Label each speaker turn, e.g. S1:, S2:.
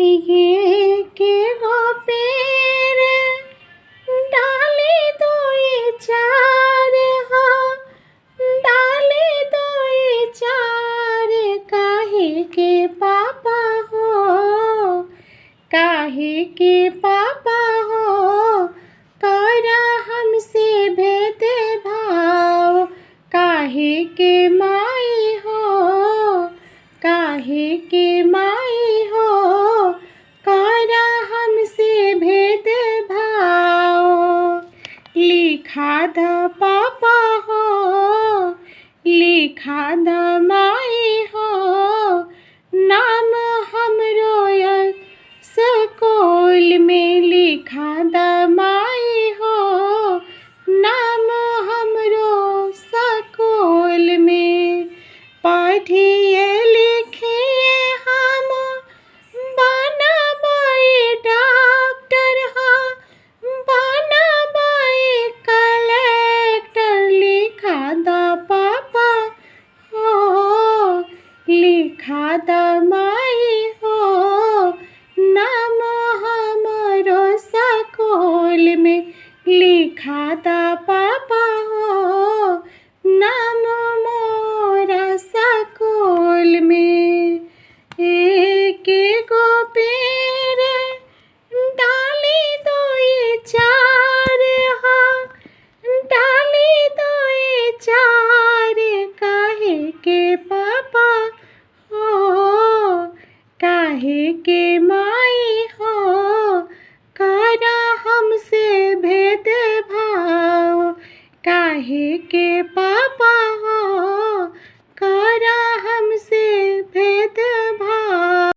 S1: ये के गो पेड़ डाले दो ये चार हो, डाले दो ये चार, काहे के पापा हो, काहे के पापा हो, तोरा हमसे भेद भाव, काहे के माई हो, काहे के माई हो, तोरा हमसे भेद भाव। लिखा द पापा हो, लिखा द माई हो, नाम हमरो स्कूल में लिखा द माई हो, नाम हमरो स्कूल में। पढ़िए लिखिए हम बनबै डॉक्टर हो, बनबै कलेक्टर, लिखा द पापा हो, लिखा द माई हो, नाम हमरो स्कूल में लिखा द पापा हो, नाम मोरा स्कूल में। एक गो पेड़ डाली दो ये चार हो, डाली दो ये चार, काहे के पापा हो, काहे के